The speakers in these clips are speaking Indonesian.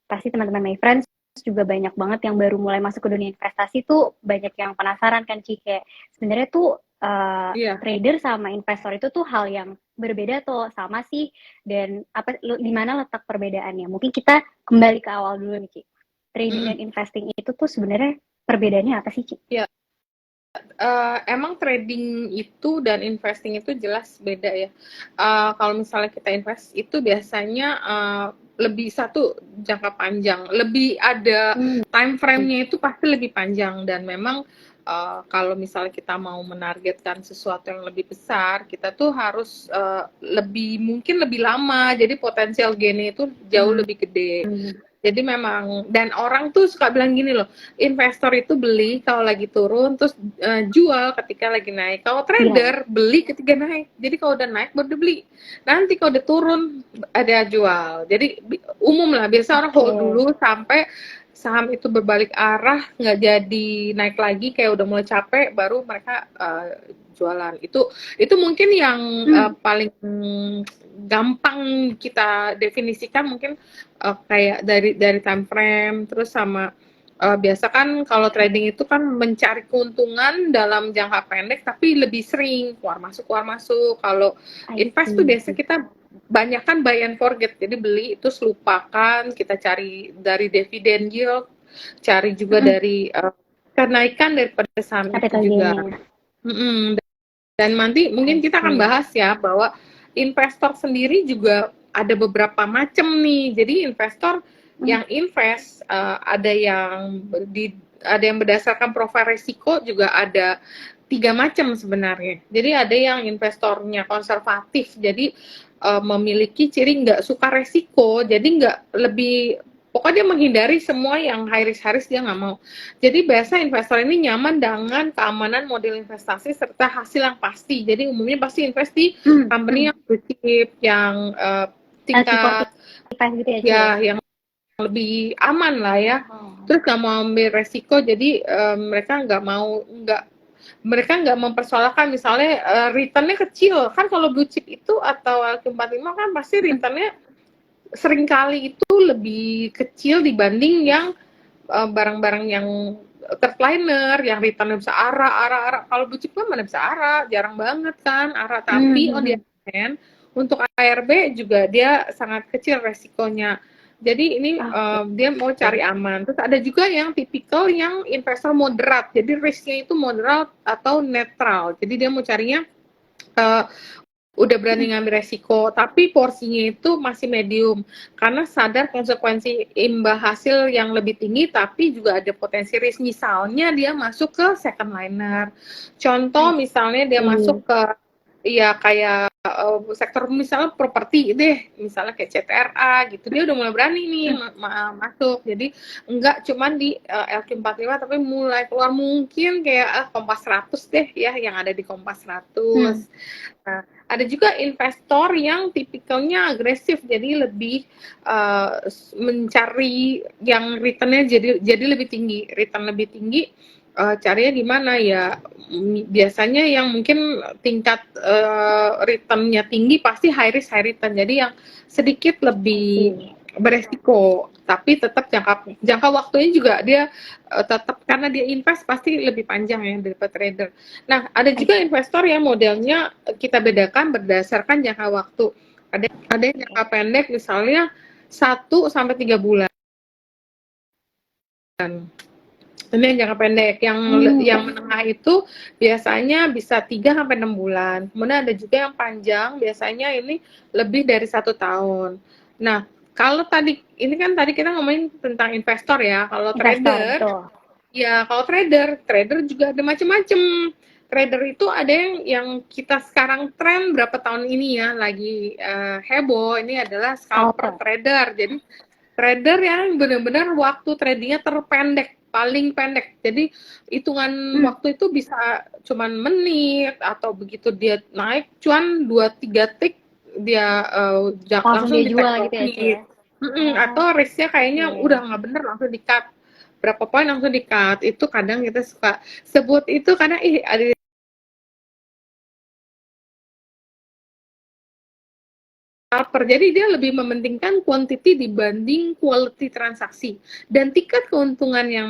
pasti teman-teman my friends juga banyak banget yang baru mulai masuk ke dunia investasi tuh banyak yang penasaran kan Ci, kayak sebenarnya tuh Iya. trader sama investor itu tuh hal yang berbeda tuh sama sih, dan apa di mana letak perbedaannya? Mungkin kita kembali ke awal dulu nih Ci. Trading Mm-mm. dan investing itu tuh sebenarnya perbedaannya apa sih Ci? Ya, emang trading itu dan investing itu jelas beda ya. Kalau misalnya kita invest itu biasanya lebih satu jangka panjang, lebih ada Hmm. time frame-nya itu pasti lebih panjang dan memang kalau misalnya kita mau menargetkan sesuatu yang lebih besar, kita tuh harus lebih mungkin lebih lama. Jadi potensial gain itu jauh Hmm. lebih gede. Jadi memang dan orang tuh suka bilang gini loh, investor itu beli kalau lagi turun terus jual ketika lagi naik. Kalau Iya, iya. trader beli ketika naik. Jadi kalau udah naik baru dibeli. Nanti kalau udah turun ada jual. Jadi umum lah biasa orang Oke. hold dulu sampai saham itu berbalik arah nggak jadi naik lagi kayak udah mulai capek baru mereka jualan. Itu mungkin yang Hmm. paling gampang kita definisikan mungkin kayak dari time frame terus sama biasa kan kalau trading itu kan mencari keuntungan dalam jangka pendek tapi lebih sering keluar masuk. Kalau I invest tuh see. biasa kita banyak kan buy and forget. Jadi beli itu lupakan, kita cari dari dividen yield, cari juga Mm-mm. dari kenaikan daripada saham itu Capital juga. gain-nya. Mm-mm. Dan nanti I mungkin kita akan see. bahas ya bahwa investor sendiri juga ada beberapa macam nih. Jadi investor Hmm. yang invest ada yang ada yang berdasarkan profil risiko juga ada tiga macam sebenarnya. Jadi ada yang investornya konservatif, jadi memiliki ciri nggak suka resiko, jadi nggak lebih pokoknya dia menghindari semua yang high risk dia nggak mau. Jadi biasa investor ini nyaman dengan keamanan model investasi serta hasil yang pasti. Jadi umumnya pasti invest di Hmm. company Hmm. yang blue chip, yang tingkat LQ45 gitu ya Ci ya? ya yang lebih aman lah ya. Oh. Terus nggak mau ambil resiko, jadi mereka mereka nggak mempersoalkan misalnya returnnya kecil. Kan kalau blue chip itu atau LQ45 kan pasti Hmm. returnnya seringkali itu lebih kecil dibanding yang barang-barang yang third liner yang returnnya bisa arah. Kalau blue chip kan mana bisa arah, jarang banget kan arah. Hmm. Tapi Hmm. on the Hmm. other hand, untuk ARB juga dia sangat kecil resikonya. Jadi ini Oke. dia mau cari aman. Terus ada juga yang tipikal yang investor moderat. Jadi risknya itu moderat atau netral. Jadi dia mau carinya uh, udah Hmm. berani ngambil resiko, tapi porsinya itu masih medium karena sadar konsekuensi imbal hasil yang lebih tinggi, tapi juga ada potensi risk. Misalnya dia masuk ke second liner, contoh I misalnya dia see. masuk ke ya kayak sektor misalnya properti deh, misalnya kayak CTRA gitu, dia udah mulai berani nih Hmm. masuk. Jadi enggak cuman di LQ45 tapi mulai keluar mungkin kayak Kompas 100 deh ya, yang ada di Kompas Hmm. 100. Nah, ada juga investor yang tipikalnya agresif, jadi lebih mencari yang returnnya jadi lebih tinggi, return lebih tinggi. Carinya di mana ya? Biasanya yang mungkin tingkat returnnya tinggi pasti high risk high return. Jadi yang sedikit I lebih see. beresiko, tapi tetap jangka jangka waktunya juga dia tetap karena dia invest pasti lebih panjang ya daripada trader. Nah, ada I juga see. investor yang modelnya kita bedakan berdasarkan jangka waktu. Ada yang jangka pendek misalnya 1 sampai 3 bulan. Ini yang jangka pendek. Hmm. Yang menengah itu biasanya bisa 3 sampai 6 bulan. Kemudian ada juga yang panjang, biasanya ini lebih dari 1 tahun. Nah, kalau tadi ini kan tadi kita ngomongin tentang investor ya. Kalau Investor, trader, betul. ya, kalau trader juga ada macam-macam. Trader itu ada yang kita sekarang tren berapa tahun ini ya lagi heboh. Ini adalah scalper Scalper. trader. Jadi trader yang benar-benar waktu tradingnya terpendek, paling pendek. Jadi hitungan Hmm. waktu itu bisa cuman menit atau begitu dia naik cuan 2 3 tick dia Langsung langsung dia di take jual gitu ya Ci ya? profit. Atau risknya kayaknya Oke. udah nggak bener langsung di cut berapa poin langsung di cut. Itu kadang kita suka sebut itu karena ada scalper. Jadi dia lebih mementingkan quantity dibanding quality transaksi. Dan tingkat keuntungan yang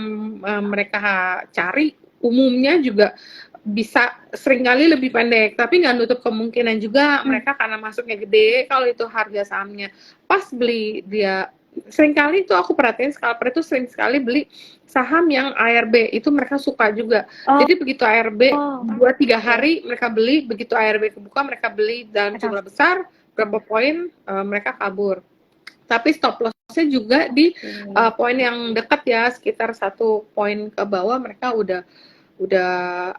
mereka cari umumnya juga bisa seringkali lebih pendek, tapi nggak nutup kemungkinan juga mereka karena masuknya gede, kalau itu harga sahamnya pas beli dia seringkali itu aku perhatiin scalper itu sering sekali beli saham yang ARB itu mereka suka juga. Jadi begitu ARB 2-3 hari mereka beli, begitu ARB kebuka mereka beli dalam jumlah besar, berapa poin mereka kabur. Tapi stop loss-nya juga di poin yang dekat ya, sekitar 1 poin ke bawah mereka udah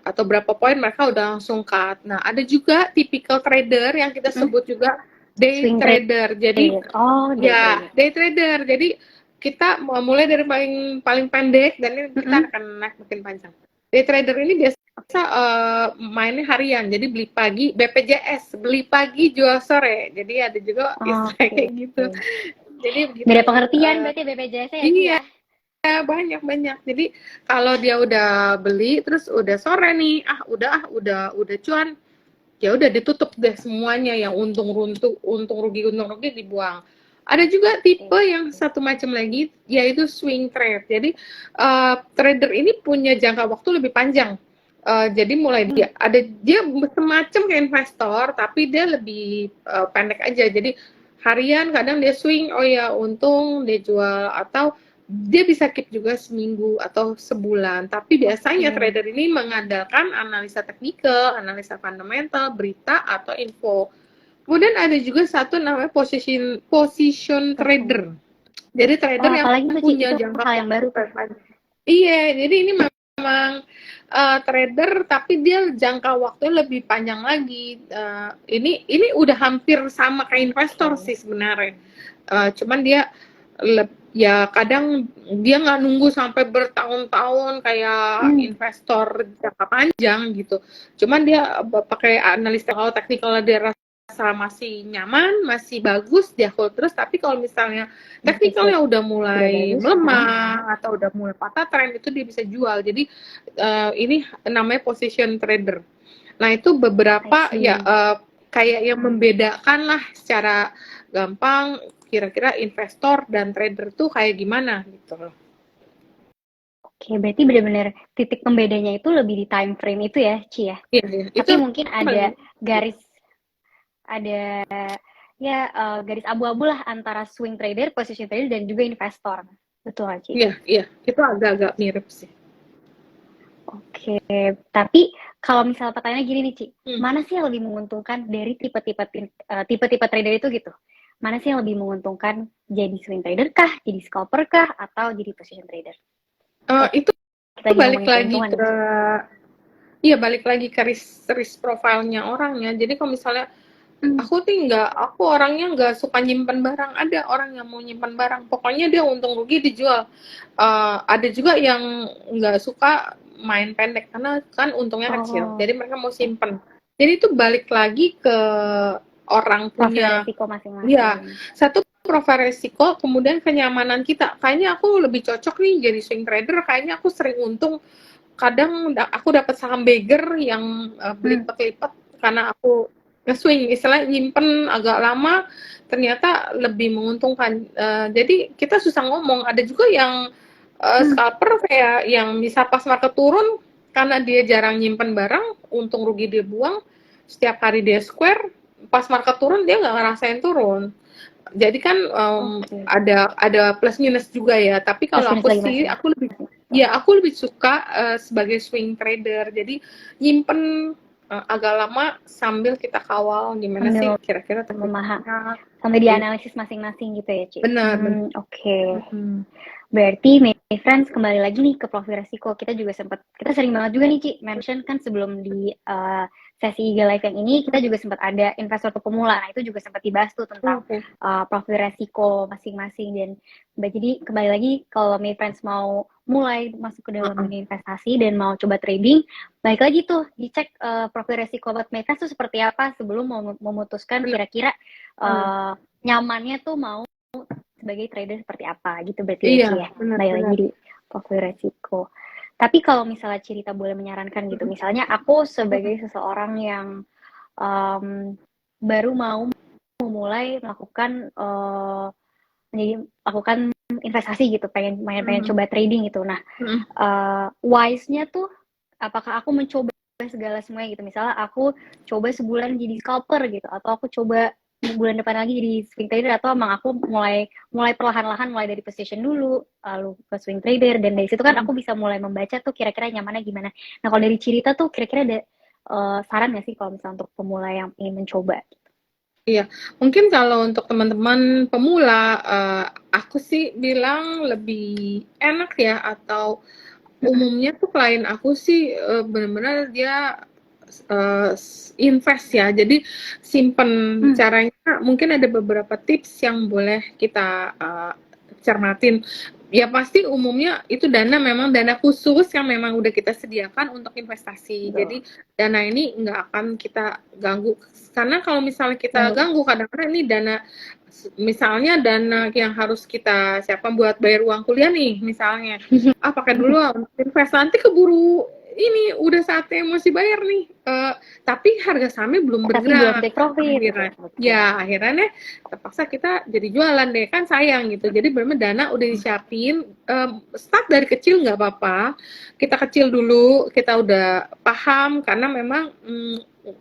atau berapa poin mereka udah langsung cut. Nah, ada juga typical trader yang kita sebut juga day trader. Jadi day trader. Jadi kita mulai dari paling pendek dan ini kita akan naik makin panjang. Day trader ini biasa mainnya harian. Jadi beli pagi BPJS, beli pagi jual sore. Jadi ada juga istilah kayak gitu. Jadi beda pengertian berarti BPJS-nya ya. Iya. Banyak. Jadi kalau dia udah beli terus udah sore nih, udah cuan, ya udah ditutup deh semuanya, yang untung rugi dibuang. Ada juga tipe yang satu macam lagi yaitu swing trade. Jadi trader ini punya jangka waktu lebih panjang. Jadi mulai dia semacam kayak investor tapi dia lebih pendek aja. Jadi harian kadang dia swing, untung dia jual, atau dia bisa keep juga seminggu atau sebulan. Tapi biasanya trader ini mengandalkan analisa teknikal, analisa fundamental, berita atau info. Kemudian ada juga satu namanya position trader. Jadi trader yang punya jangka yang baru. Iya, jadi ini memang trader tapi dia jangka waktunya lebih panjang lagi. Ini udah hampir sama kayak investor sih sebenarnya. Cuman dia ya kadang dia nggak nunggu sampai bertahun-tahun kayak investor jangka panjang gitu. Cuman dia pakai analisa kalau teknikal dia rasa masih nyaman, masih bagus, dia hold terus. Tapi kalau misalnya teknikalnya udah mulai melemah atau udah mulai patah tren, itu dia bisa jual. Jadi ini namanya position trader. Nah itu beberapa kayak yang membedakan lah secara gampang kira-kira investor dan trader tuh kayak gimana gitu loh. Oke, berarti benar-benar titik pembedanya itu lebih di time frame itu ya, Ci ya? Iya. Tapi mungkin ada garis abu-abu lah antara swing trader, position trader, dan juga investor. Betul nggak, Ci? Iya. Itu agak-agak mirip sih. Oke, tapi kalau misalnya pertanyaannya gini nih, Ci, mana sih yang lebih menguntungkan dari tipe-tipe trader itu gitu? Mana sih yang lebih menguntungkan, jadi swing trader kah, jadi scalper kah, atau jadi position trader? Itu balik lagi ke risk profile-nya orangnya. Jadi kalau misalnya aku orangnya nggak suka nyimpan barang. Ada orang yang mau nyimpan barang, pokoknya dia untung rugi dijual. Ada juga yang nggak suka main pendek karena kan untungnya kecil, jadi mereka mau simpen. Jadi itu balik lagi ke orang punya resiko masing-masing. Ya, satu profil resiko, kemudian kenyamanan kita. Kayaknya aku lebih cocok nih jadi swing trader. Kayaknya aku sering untung. Kadang aku dapat saham beggar yang berlipat-lipat karena aku nge-swing, istilah nyimpen agak lama, ternyata lebih menguntungkan. Jadi kita susah ngomong. Ada juga yang scalper kayak yang bisa pas market turun karena dia jarang nyimpen barang, untung rugi dia buang. Setiap hari dia square, pas market turun dia nggak ngerasain turun. Jadi kan ada plus minus juga ya. Tapi kalau aku sih aku lebih suka sebagai swing trader. Jadi nyimpen agak lama sambil kita kawal gimana sih kira-kira memahami sampai dianalisis masing-masing gitu ya, Ci. Benar. Oke. Berarti my friends, kembali lagi nih ke profil resiko. Kita sering banget juga nih, Ci, mention kan sebelum di sesi IG Live yang ini, kita juga sempat ada investor pemula. Nah, itu juga sempat dibahas tuh tentang profil resiko masing-masing. Dan jadi kembali lagi, kalau my friends mau mulai masuk ke dalam dunia investasi dan mau coba trading, baik lagi tuh dicek profil resiko buat my friends tuh seperti apa sebelum mau memutuskan kira-kira nyamannya tuh mau sebagai trader seperti apa gitu berarti ya. Baik lagi di profil resiko. Tapi kalau misalnya Cirita boleh menyarankan gitu, misalnya aku sebagai seseorang yang baru mau mau mulai melakukan lakukan investasi gitu, pengen coba trading gitu. Nah, wise-nya tuh apakah aku mencoba segala semuanya gitu. Misalnya aku coba sebulan jadi scalper gitu, atau aku coba bulan depan lagi jadi swing trader, atau emang aku mulai perlahan-lahan mulai dari position dulu lalu ke swing trader, dan dari situ kan aku bisa mulai membaca tuh kira-kira nyamannya gimana. Nah, kalau dari Cirita tuh kira-kira ada saran nggak sih kalau misalnya untuk pemula yang ingin mencoba? Iya, mungkin kalau untuk teman-teman pemula, aku sih bilang lebih enak ya, atau umumnya tuh klien aku sih benar-benar dia invest ya, jadi simpen. Caranya mungkin ada beberapa tips yang boleh kita cermatin. Ya pasti umumnya itu memang dana khusus yang memang udah kita sediakan untuk investasi. Jadi dana ini nggak akan kita ganggu, karena kalau misalnya kita ganggu, kadang-kadang ini misalnya dana yang harus kita siapkan buat bayar uang kuliah nih misalnya, pakai dulu untuk invest, nanti keburu ini udah saatnya mesti bayar nih, tapi harga sahamnya belum bergerak. Akhirnya terpaksa kita jadi jualan deh, kan sayang gitu. Jadi benar-benar dana udah disiapin, start dari kecil nggak apa-apa, kita kecil dulu, kita udah paham, karena memang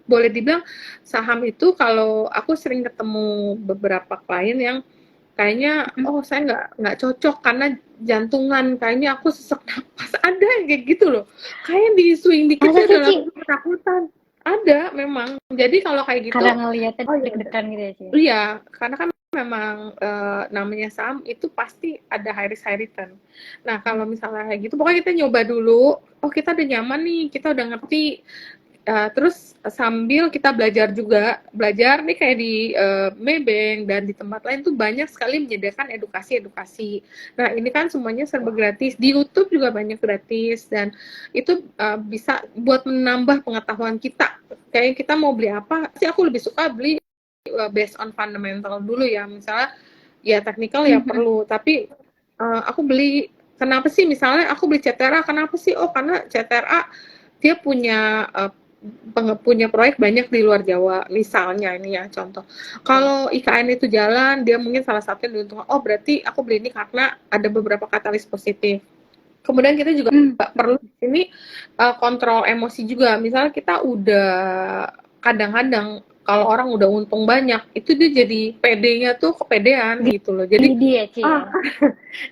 boleh dibilang saham itu, kalau aku sering ketemu beberapa klien yang kayaknya saya nggak cocok karena jantungan, kayaknya aku sesak napas, ada yang kayak gitu loh, kayak di swing dikit udah langsung ketakutan, ada memang. Jadi kalau kayak gitu karena ngeliatnya deg-degan gitu ya, Ci? Iya, karena kan memang namanya saham itu pasti ada high risk high return. Nah, kalau misalnya kayak gitu, pokoknya kita nyoba dulu, kita udah nyaman nih, kita udah ngerti, terus sambil kita belajar nih kayak di Maybank dan di tempat lain tuh banyak sekali menyediakan edukasi. Nah, ini kan semuanya serba gratis, di YouTube juga banyak gratis, dan itu bisa buat menambah pengetahuan kita. Kayak kita mau beli apa sih, aku lebih suka beli based on fundamental dulu ya, misalnya ya technical ya perlu, tapi aku beli, kenapa sih misalnya aku beli CTRA, kenapa sih? Karena CTRA dia punya proyek banyak di luar Jawa, misalnya ini ya contoh. Kalau IKN itu jalan, dia mungkin salah satu yang diuntungkan. Berarti aku beli ini karena ada beberapa katalis positif. Kemudian kita juga perlu ini kontrol emosi juga. Misalnya kita udah kadang-kadang kalau orang udah untung banyak, itu dia jadi PD-nya tuh kepedean gitu loh. Jadi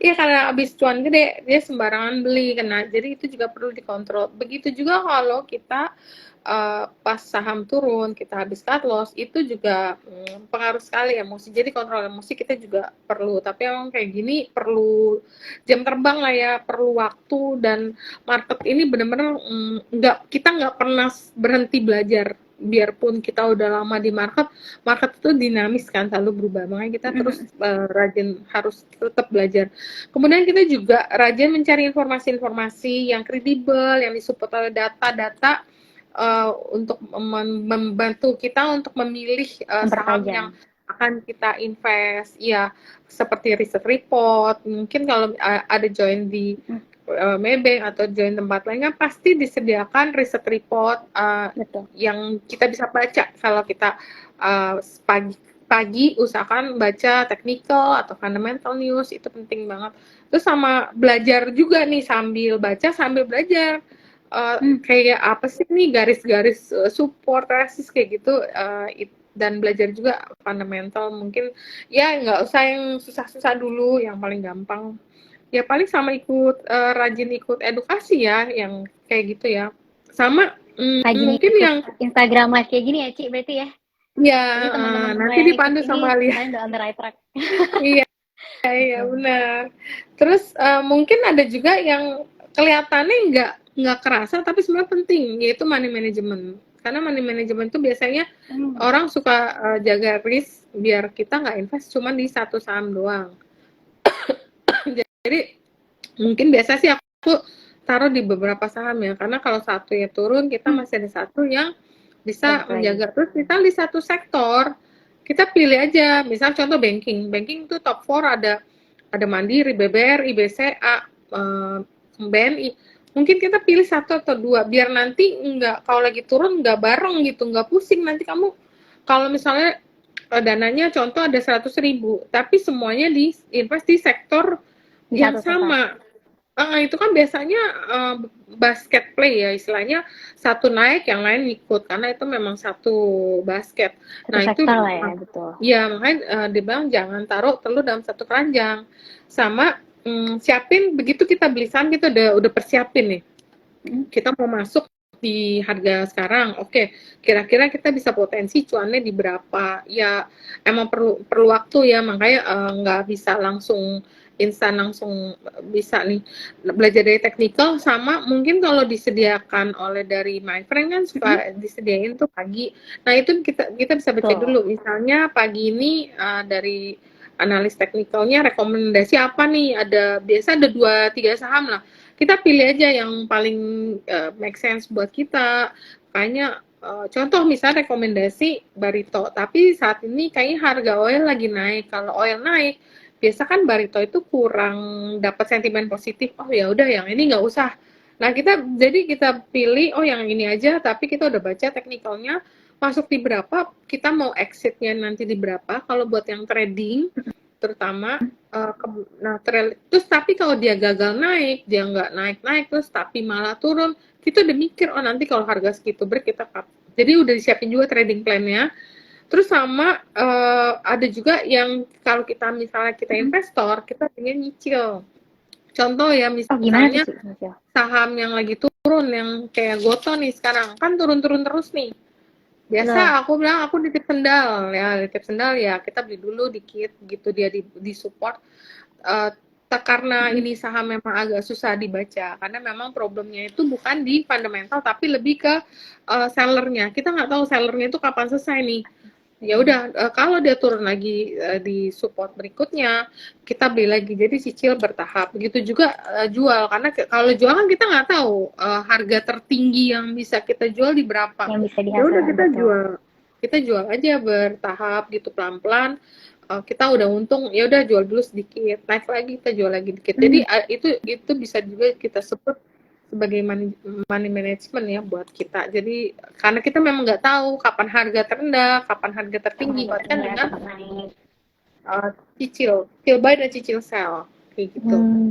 iya, karena habis cuan gede, dia sembarangan beli, kena. Jadi itu juga perlu dikontrol. Begitu juga kalau kita pas saham turun, kita habis cut loss, itu juga pengaruh sekali emosi. Jadi kontrol emosi kita juga perlu. Tapi emang kayak gini perlu jam terbang lah ya, perlu waktu, dan market ini benar-benar kita nggak pernah berhenti belajar. Biarpun kita udah lama di market itu dinamis kan, selalu berubah. Makanya kita terus rajin, harus tetap belajar. Kemudian kita juga rajin mencari informasi-informasi yang kredibel, yang disupport oleh data-data, untuk membantu kita untuk memilih saham yang akan kita invest. Ya, seperti riset report, mungkin kalau ada join di Maybank atau join tempat lain, kan pasti disediakan riset report yang kita bisa baca. Kalau kita pagi usahakan baca technical atau fundamental news, itu penting banget. Terus sama belajar juga nih, sambil baca sambil belajar. Kayak apa sih nih garis-garis support, resist, kayak gitu, dan belajar juga fundamental. Mungkin ya nggak usah yang susah-susah dulu, yang paling gampang ya paling sama rajin ikut edukasi ya, yang kayak gitu ya, sama mungkin yang Instagram live kayak gini ya, Ci, berarti ya? Ya, nanti dipandu sama kalian. On the right track. Iya benar. Terus mungkin ada juga yang kelihatannya nggak kerasa tapi sebenarnya penting, yaitu money management. Karena money management itu biasanya orang suka jaga risk biar kita nggak invest cuma di satu saham doang. Jadi mungkin biasa sih aku taruh di beberapa saham ya, karena kalau satu ya turun, kita masih ada satu yang bisa menjaga. Terus misal di satu sektor kita pilih aja, misal contoh banking itu top 4 ada Mandiri, BBRI, BCA, BNI. Mungkin kita pilih satu atau dua, biar nanti kalau lagi turun nggak bareng gitu, nggak pusing nanti kamu. Kalau misalnya dananya contoh ada 100.000, tapi semuanya diinvest di sektor di yang satu tempat. sama. Itu kan biasanya basket play ya istilahnya, satu naik yang lain ikut karena itu memang satu basket. Satu Nah itu sektor lah ya, betul. ya makanya dibilang jangan taruh telur dalam satu keranjang. Sama siapin begitu kita beli saham kita udah persiapin nih. Kita mau masuk di harga sekarang, oke, kira-kira kita bisa potensi cuannya di berapa? Ya emang perlu waktu ya, makanya nggak bisa langsung instan langsung bisa nih belajar dari teknikal. Sama mungkin kalau disediakan oleh dari my friend kan suka disediain tuh pagi. Nah itu kita bisa baca dulu, misalnya pagi ini dari analis teknikalnya rekomendasi apa nih, biasa ada 2-3 saham lah, kita pilih aja yang paling make sense buat kita. Kayaknya contoh misal rekomendasi Barito, tapi saat ini kayaknya harga oil lagi naik. Kalau oil naik, biasa kan Barito itu kurang dapat sentimen positif. Oh ya udah yang ini nggak usah. Nah kita pilih yang ini aja, tapi kita udah baca teknikalnya masuk di berapa, kita mau exitnya nanti di berapa. Kalau buat yang trading terutama terus tapi kalau dia gagal naik, dia nggak naik terus tapi malah turun, kita udah mikir nanti kalau harga segitu break kita cut. Jadi udah disiapin juga trading plan-nya. Terus sama ada juga yang kalau misalnya kita investor, kita pengen nyicil. Contoh ya misalnya saham yang lagi turun, yang kayak Goto nih sekarang kan turun-turun terus nih. Biasa aku bilang aku nitip sendal ya, kita beli dulu dikit gitu, dia di support karena ini saham memang agak susah dibaca karena memang problemnya itu bukan di fundamental tapi lebih ke sellernya. Kita nggak tahu sellernya itu kapan selesai nih. Ya udah kalau dia turun lagi di support berikutnya kita beli lagi, jadi cicil bertahap. Begitu juga jual, karena kalau jual kan kita nggak tahu harga tertinggi yang bisa kita jual di berapa. Ya udah kita jual aja bertahap gitu, pelan-pelan. Kita udah untung, ya udah jual dulu sedikit, naik lagi kita jual lagi dikit. Jadi itu bisa juga kita sebut sebagai money management ya buat kita. Jadi karena kita memang nggak tahu kapan harga terendah, kapan harga tertinggi, kan dengan cicil buy dan cicil sell kayak gitu.